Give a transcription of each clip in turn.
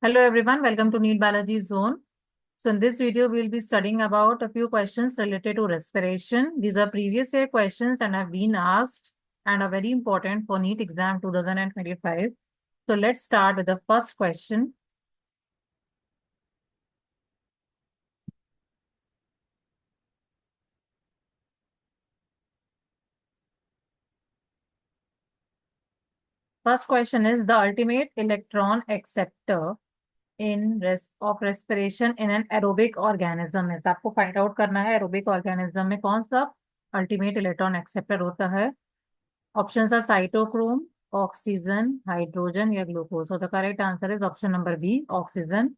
Hello everyone, welcome to NEET Biology Zone. So in this video, we'll be studying about a few questions related to respiration. These are previous year questions and have been asked and are very important for NEET exam 2025. So let's start with the first question. First question is the ultimate electron acceptor in rest of respiration in an aerobic organism is आपको find out करना है aerobic organism में कौन सा ultimate electron acceptor होता है. Options are cytochrome, oxygen, hydrogen या glucose. So the correct answer is option number B, oxygen.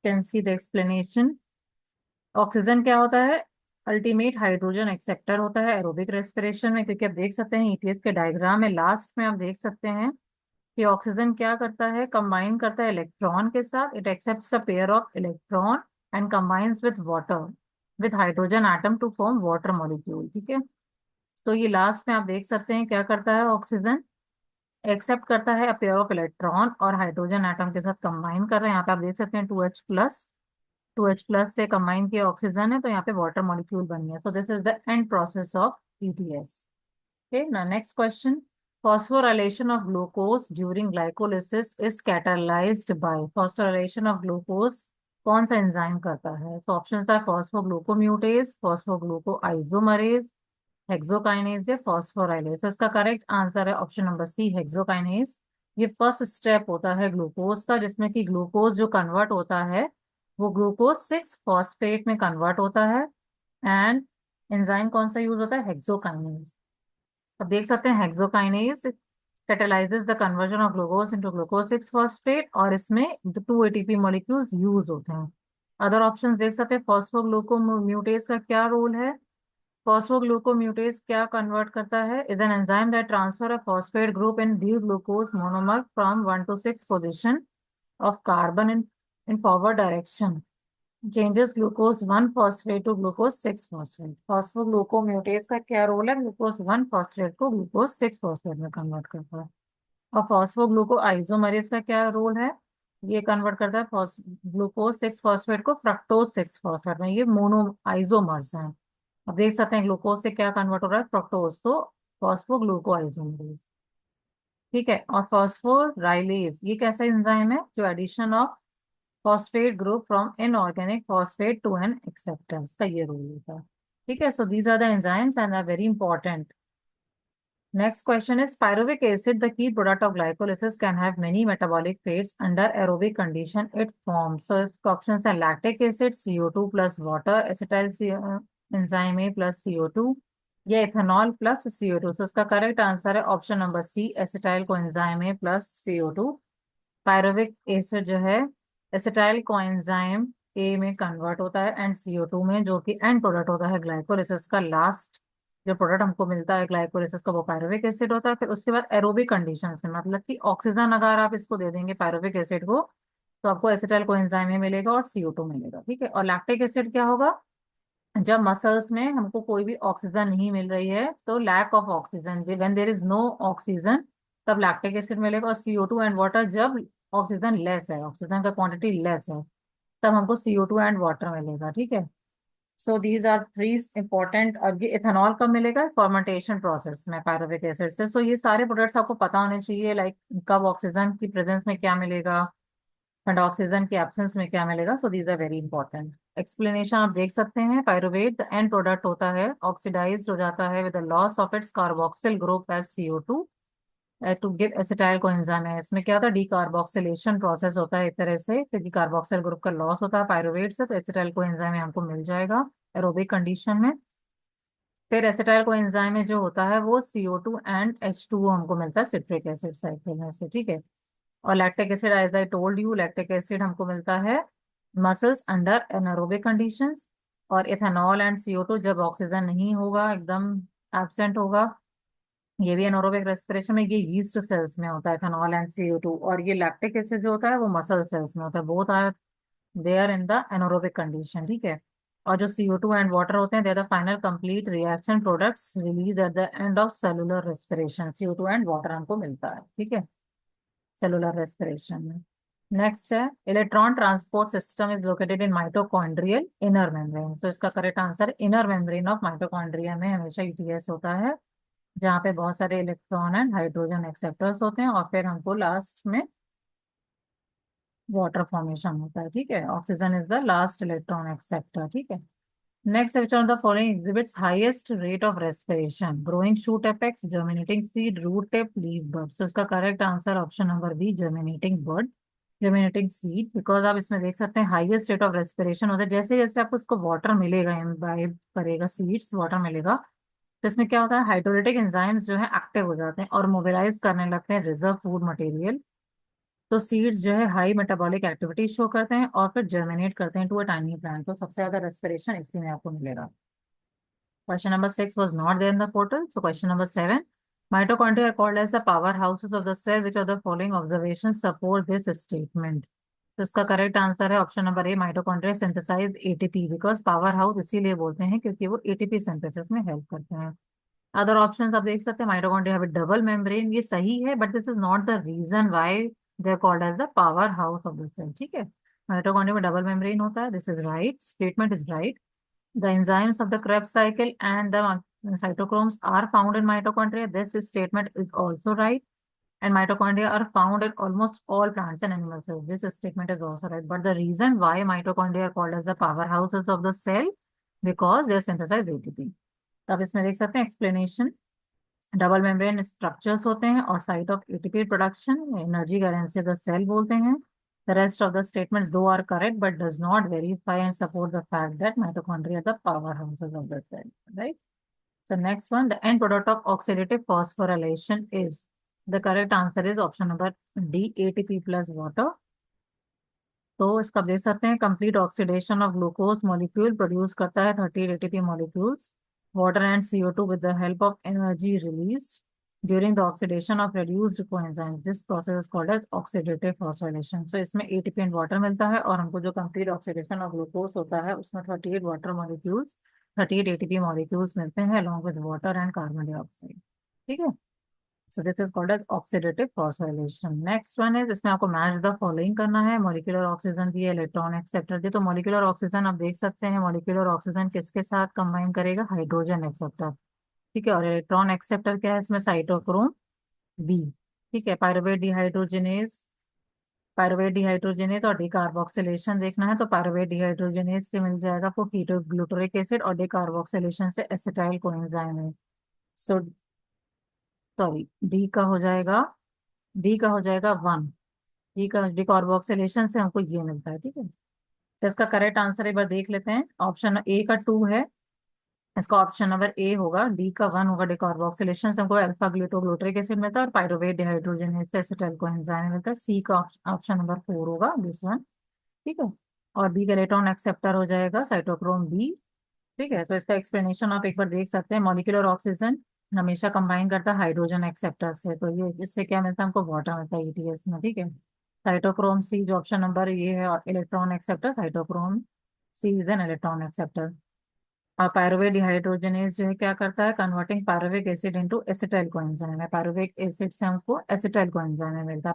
Can see the explanation. Oxygen क्या होता है? अल्टीमेट हाइड्रोजन एक्सेप्टर होता है एरोबिक रेस्पिरेशन में, क्योंकि आप देख सकते हैं ईटीएस के डायग्राम में लास्ट में आप देख सकते हैं कि ऑक्सीजन क्या करता है, कंबाइन करता है इलेक्ट्रॉन के साथ. It accepts a pair of electron and combines with water with hydrogen atom to form water molecule. ठीक है, तो ये लास्ट में आप देख सकते हैं क्या करता है ऑक्सीजन, एक्सेप्ट करता है पेयर ऑफ इलेक्ट्रॉन और हाइड्रोजन एटम के साथ कंबाइन कर रहे हैं. यहाँ पे आप देख सकते हैं 2H+, 2H+ से कंबाइन किया ऑक्सीजन है तो यहाँ पे वाटर मॉलिक्यूल बन गया. So this is the end process of ETS. Okay, now next question. phosphorylation of glucose during glycolysis is catalyzed by. phosphorylation of glucose कौन सा एंजाइम करता है? सो ऑप्शंस आर फॉस्फोग्लूकोम्यूटेज, फॉस्फोग्लूकोआइसोमरेज, हेक्सोकाइनेज या फॉस्फोराइलेज. तो इसका correct answer है option number सी, hexokinase. ये first step होता है ग्लूकोज का, जिसमें कि ग्लूकोज जो कन्वर्ट होता है वो ग्लूकोज 6 फॉस्फेट में कन्वर्ट होता है. एंड एंजाइम कौन सा यूज होता है? हेक्सोकाइनेज. अब देख सकते हैं hexokinase catalyses the conversion of glucose into glucose 6 phosphate और इसमें 2 ATP मॉलिक्यूल्स यूज होते हैं. अदर ऑप्शंस देख सकते हैं फॉस्फोग्लूकोम्यूटेज का क्या रोल है. फॉस्फोग्लूकोम्यूटेज क्या कन्वर्ट करता है? Is an enzyme that transfer a phosphate group in D glucose monomer from 1 to 6 position of carbon in forward direction, changes glucose 1 phosphate to glucose 6 phosphate. Phosphoglucomutase का क्या रोल है? ग्लूकोज 1 फॉस्फेट को glucose 6 phosphate में convert करता है. और फॉस्फोग्लूको isomerase का क्या रोल है? ये कन्वर्ट करता है ग्लूकोज 6 फॉस्फेट को फ्रक्टोज 6 फॉस्फेट में. ये मोनो आइसोमर्स हैं. अब देख सकते हैं ग्लूकोज से क्या कन्वर्ट हो रहा है? फ्रक्टोज. तो फॉस्फोग्लूको आइसोमरेज. ठीक है, और फॉस्फोराइलेज ये कैसा एंजाइम है? जो addition of phosphate group from inorganic phosphate to an acceptance का ये रोल होता है. ठीक है, so these are the enzymes and are very important. Next question is pyruvic acid, the key product of glycolysis, can have many metabolic fates under aerobic condition it forms. So its options are lactic acid, CO2 plus water, acetyl enzyme A plus CO2 या ethanol plus CO2. So इसका correct answer है option number C, acetyl coenzyme A plus CO2. Pyruvic acid जो है acetyl coenzyme A में convert होता है and CO2 में, जो कि एंड प्रोडक्ट होता है ग्लाइकोलिसिस का. लास्ट जो प्रोडक्ट हमको मिलता है ग्लाइकोलिसिस का वो पायरुविक एसिड होता है. फिर उसके बाद एरोबिक कंडीशंस में, मतलब कि ऑक्सीजन अगर आप इसको दे देंगे पायरुविक एसिड को तो आपको एसिटाइल कोएंजाइम में मिलेगा और CO2 मिलेगा. ठीक है, और लैक्टिक एसिड क्या होगा? जब मसल्स में हमको कोई भी ऑक्सीजन नहीं मिल रही है तो lack of oxygen, when there is no oxygen तब लैक्टिक एसिड मिलेगा. और CO2 एंड वाटर जब ऑक्सीजन लेस है, ऑक्सीजन का क्वांटिटी लेस है, तब हमको CO2 एंड वाटर मिलेगा. ठीक है, so these are three important. और ये इथेनॉल कब मिलेगा? फॉर्मेंटेशन प्रोसेस में पायरुविक एसिड से. सो ये सारे प्रोडक्ट्स आपको पता होने चाहिए, लाइक कब ऑक्सीजन की प्रेजेंस में क्या मिलेगा एंड ऑक्सीजन की एब्सेंस में क्या मिलेगा. So these are very important. Explanation आप देख सकते हैं. पायरुवेट द एंड प्रोडक्ट होता है, ऑक्सीडाइज हो जाता है with the loss of its carboxyl group as CO2 to give acetyl coenzyme है. इसमें क्या होता है? डीकार्बोक्सिलेशन प्रोसेस होता है एक तरह से, क्योंकि कार्बोक्सिल ग्रुप का लॉस होता है पायरुवेट से, तो एसिटाइल कोएंजाइम हमको मिल जाएगा एरोबिक कंडीशन में. फिर एसिटाइल कोएंजाइम में जो होता है वो CO2 एंड H2O हमको मिलता है सिट्रिक एसिड साइकिल में से. ठीक है, और lactic acid as I told you, lactic acid हमको मिलता है मसल्स अंडर एनारोबिक कंडीशंस. और इथेनॉल एंड CO2 जब ऑक्सीजन नहीं होगा, एकदम एब्सेंट होगा, ये भी एनारोबिक रेस्पिरेशन में, ये यीस्ट सेल्स में होता है इथेनॉल एंड CO2. और ये लैक्टिक एसिड जो होता है वो मसल सेल्स में होता है. Both are there in the anaerobic condition. ठीक है, और जो CO2 एंड वाटर होते हैं they are the final complete reaction products release at the end of cellular respiration. CO2 and water हमको मिलता है. ठीक है, सेलुलर रेस्पिरेशन में. नेक्स्ट है electron transport system is located in mitochondrial inner membrane. So इसका correct answer inner membrane of mitochondria में हमेशा यूटीएस होता है, जहाँ पे बहुत सारे इलेक्ट्रॉन एंड हाइड्रोजन एक्सेप्टर्स होते हैं, और फिर हमको लास्ट में वाटर फॉर्मेशन होता है। ठीक है, oxygen is the last electron acceptor. ठीक है, next which of the following exhibits highest rate of respiration? Growing shoot apex, germinating seed, root tip, leaf bud. So इसका correct answer option number B, germinating bird, germinating seed. Because आप इसमें देख सकते हैं highest rate of respiration होता है जैसे जैसे आपको उसको वाटर मिलेगा, इम्बाइब करेगा सीड्स, वाटर मिलेगा, तो इसमें क्या होता है, हाइड्रोलिटिक एंजाइम्स जो है एक्टिव हो जाते हैं और मोबिलाइज करने लगते हैं रिजर्व फूड मटेरियल। तो सीड्स जो है हाई मेटाबॉलिक एक्टिविटी शो करते हैं और फिर जर्मिनेट करते हैं टू अ टाइनी प्लांट। तो सबसे ज्यादा रेस्पिरेशन इसी में आपको मिलेगा। Question number 6 was not there in the portal. So question number 7. Mitochondria are called as the powerhouses of the cell. Which of the following observations support this statement? तो इसका correct answer है option number A, mitochondria synthesise ATP. Because power house इसीलिए बोलते हैं क्योंकि वो ATP synthesis में help करते हैं। अदर ऑप्शंस आप देख सकते हैं, माइटोकॉन्ड्रिया हैव डबल मेम्ब्रेन, ये सही है, but this is not the reason why they are called as the power house of the cell. ठीक है, माइटोकॉन्ड्रिया में डबल मेम्ब्रेन होता है, this is right, statement is right. The enzymes of the Krebs cycle and the cytochromes are found in mitochondria. This statement is also right. And mitochondria are found in almost all plants and animal cells. This statement is also right. But the reason why mitochondria are called as the powerhouses of the cell, because they synthesize ATP. तो आप इसमें देख सकते हैं explanation, double membrane structures होते हैं और site of ATP production, energy currency the cell बोलते हैं। The rest of the statements though are correct but does not verify and support the fact that mitochondria are the powerhouses of the cell, right? So next one, the end product of oxidative phosphorylation is, the correct answer is option number D, ATP plus water। तो इसका देख सकते हैं complete oxidation of glucose molecule produce करता है 38 ATP molecules, water and CO2 with the help of energy released during the oxidation of reduced coenzymes. This process is called as oxidative phosphorylation. So इसमें ATP and water मिलता है और हमको जो complete oxidation of glucose होता है उसमें 38 water molecules, 38 ATP molecules मिलते हैं along with water and carbon dioxide। ठीक है, so this is called as oxidative phosphorylation। Next one is, इसमें आपको मैच द फॉलोइंग करना है। मॉलिक्यूलर ऑक्सीजन दिए, इलेक्ट्रॉन एक्सेप्टर दिए, तो मॉलिक्यूलर ऑक्सीजन आप देख सकते हैं, मॉलिक्यूलर ऑक्सीजन किसके साथ कंबाइन करेगा, हाइड्रोजन एक्सेप्टर। ठीक है, और इलेक्ट्रॉन एक्सेप्टर क्या है इसमें, साइटोक्रोम बी। ठीक है, पायरुवेट डिहाइड्रोजिनेज, पायरुवेट डिहाइड्रोजिनेज और डिकार्बोक्सिलेशन देखना है, तो पायरुवेट डिहाइड्रोजिनेज से मिल जाएगा आपको कीटो ग्लूटोरिक एसिड और डिकार्बोक्सिलेशन से एसिटाइल कोएंजाइम है। सो सॉरी, डी का हो जाएगा 1, डी का डिकार्बोक्सिलेशन से हमको ये मिलता है। ठीक है, तो इसका करेक्ट आंसर एक बार देख लेते हैं, ऑप्शन ए का 2 है, इसका ऑप्शन नंबर ए होगा, डी का 1 होगा, डिकार्बोक्सिलेशन से हमको अल्फा ग्लूटोग्लूटरिक एसिड मिलता है और पाइरुवेट डिहाइड्रोजनेज से एसिटाइल कोएंजाइम मिलता है। सी का ऑप्शन नंबर 4 होगा, दिस वन। ठीक है, और बी का इलेक्ट्रॉन एक्सेप्टर हो जाएगा साइटोक्रोम बी। ठीक है, तो इसका एक्सप्लेनेशन आप एक बार देख सकते हैं, मॉलिक्यूलर ऑक्सीजन हमेशा कंबाइन करता है हाइड्रोजन एक्सेप्टर से, तो ये इससे क्या मिलता है हमको, वाटर मिलता है ETS में। ठीक है, साइटोक्रोम सी जो ऑप्शन नंबर ये है, electron acceptor, cytochrome C is an electron acceptor. और पायरुवेट डिहाइड्रोजनेज जो है क्या करता है, converting pyruvic acid into acetyl coenzyme है, पायरुविक एसिड से हमको एसिटाइल कोएंजाइम मिलता है,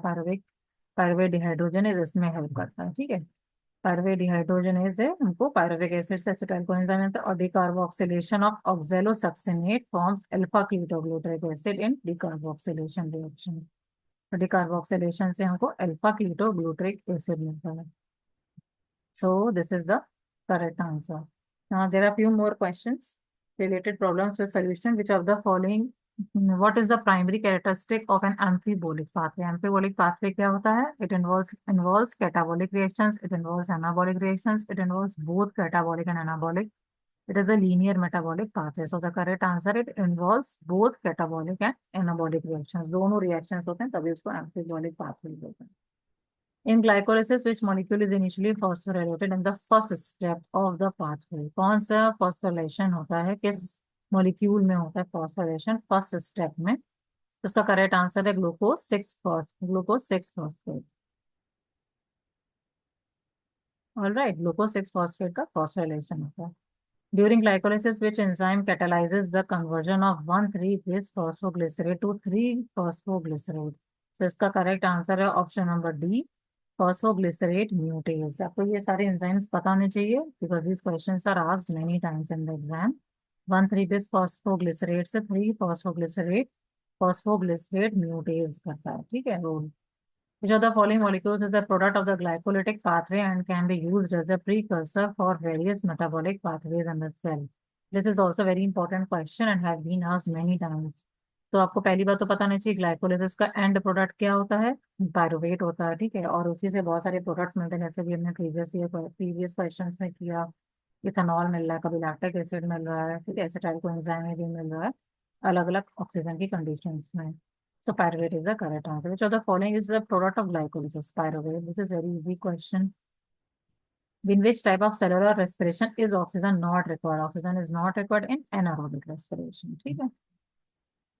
पायरुवेट डिहाइड्रोजनेज इसमें हेल्प करता है। ठीक है, पायरुवेट डिहाइड्रोजनेज है, हमको पायरुविक एसिड से एसिटाइल कोएंजाइम मिलता है, और decarboxylation of oxalosuccinate forms alpha ketoglutaric acid in decarboxylation reaction. तो डिकार्बोक्सिलेशन से हमको अल्फा कीटोग्लूटरिक एसिड मिलता है। So this is the correct answer. Now there are few more questions, related problems with solution. Which of the following, what is the primary characteristic of an amphibolic pathway? Amphibolic pathway क्या होता है? It involves catabolic reactions, it involves anabolic reactions, it involves both catabolic and anabolic. It is a linear metabolic pathway. So the correct answer, it involves both catabolic and anabolic reactions. दोनों reactions होते हैं तभी उसको amphibolic pathway बोलते हैं। In glycolysis, which molecule is initially phosphorylated in the first step of the pathway? कौन सा phosphorylation होता है, किस मॉलिक्यूल में होता है phosphorylation फर्स्ट स्टेप में? तो इसका करेक्ट आंसर है glucose 6 phosphate. Alright, glucose 6 phosphate का phosphorylation होता है। During glycolysis, which enzyme catalyzes the conversion of 1,3-bis phosphoglycerate to 3-phosphoglycerate? So इसका करेक्ट आंसर है ऑप्शन नंबर डी, फॉस्फोग्लिसरेट म्यूटेज। आपको ये सारे एंजाइम्स पता होने चाहिए because these questions are asked many times in the exam। 1,3 bis phosphoglycerate से 3 phosphoglycerate म्यूटेज करता है, ठीक है role. Which of the following molecules is the product of the glycolytic pathway and can be used as a precursor for various metabolic pathways in the cell? This is also very important question and have been asked many times। तो आपको पहली बात तो पता नहीं चाहिए glycolysis का and product क्या होता है, पायरुवेट होता है, ठीक है। और उसी से बहुत सारे प्रोडक्ट्स मिलते हैं, जैसे भी हमने प्रीवियस क्वेश्चंस में किया। इथेनॉल मिल रहा है, कभी लैक्टिक एसिड मिल रहा है, ठीक है, एसिटाइल कोएंजाइम में भी मिल रहा है, अलग अलग ऑक्सीजन की कंडीशंस में। So pyruvate is the correct answer. Which of the following is the product of glycolysis? Pyruvate. This is very easy question. In which type of cellular respiration is oxygen not required? Oxygen is not required in anaerobic respiration. ठीक है.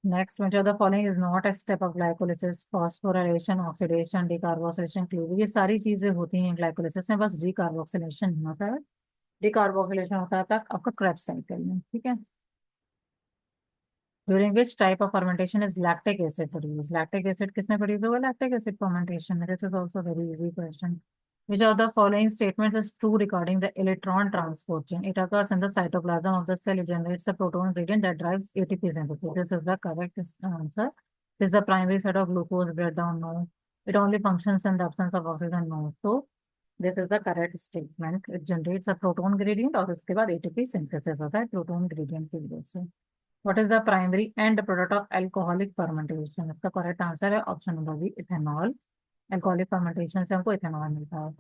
Next, which of the following is not a step of glycolysis? Phosphorylation, oxidation, decarboxylation, cleavage. ये सारी चीजें होती हैं glycolysis में, बस decarboxylation नहीं होता है। decarboxylation होता है तक आपका Krebs साइकिल में, ठीक है। During which type of fermentation is lactic acid produced? Lactic acid किसने produce होगा? Lactic acid fermentation. This is also very easy question. Which of the following statements is true regarding the electron transport chain? It occurs in the cytoplasm of the cell. It generates a proton gradient that drives ATP synthesis. This is the correct answer. This is the primary site of glucose breakdown. No. It only functions in the absence of oxygen. No. So this is the correct statement. It generates a proton gradient और उसके बाद ATP synthesis होता है proton gradient की वजह से। What is the primary end product of alcoholic fermentation? इसका correct answer है option number B, ethanol. Alcoholic fermentation से हमको इथेनॉल मिलता है।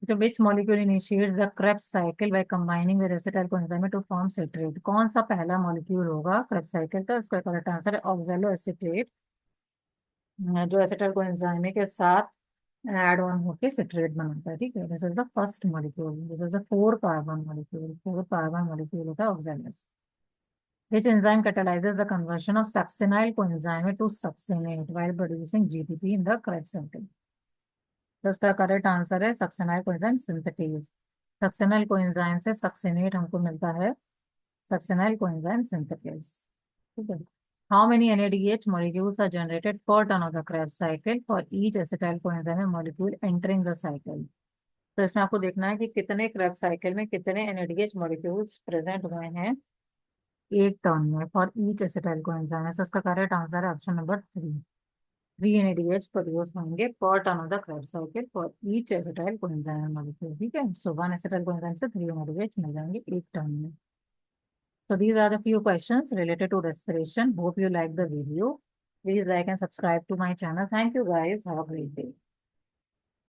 तो which molecule initiates the Krebs cycle by combining with acetyl coenzyme to form citrate? कौन सा पहला मॉलिक्यूल होगा क्रेब्स साइकिल का? इसका करेक्ट आंसर है ऑक्सैलो एसिटेट, जो एसिटाइल कोएंजाइम के साथ ऐड ऑन होके सिट्रेट बनाता है, ठीक है। This is the first molecule. This is the 4 carbon molecule. 4 carbon molecule होता है oxalo. Which enzyme catalyzes the conversion of succinyl coenzyme to succinate while producing GTP in the Krebs cycle? तो इसका correct answer है succinyl coenzyme synthetase. Succinyl coenzyme से succinate हमको मिलता है, succinyl coenzyme synthetase, ठीक है। How many NADH molecules are generated per turn of the Krebs cycle for each acetyl coenzyme molecule entering the cycle? तो इसमें आपको देखना है कि कितने Krebs साइकिल में कितने NADH मॉलिक्यूल्स प्रेजेंट हुए हैं एक टर्न में फॉर ईच एसिटाइल कोएंजाइम है। सो इसका करेक्ट आंसर है ऑप्शन नंबर 3। 3 NADH प्रोड्यूस होंगे पर turn off the Krebs cycle for each acetyl coenzyme molecule, ठीक है। सो 1 एसिटाइल कोएंजाइम से 3 NADH मिल जाएंगे एक टर्न में। So these are the few questions related to respiration. Hope you like the video. Please like and subscribe to my channel. Thank you guys. Have a great day.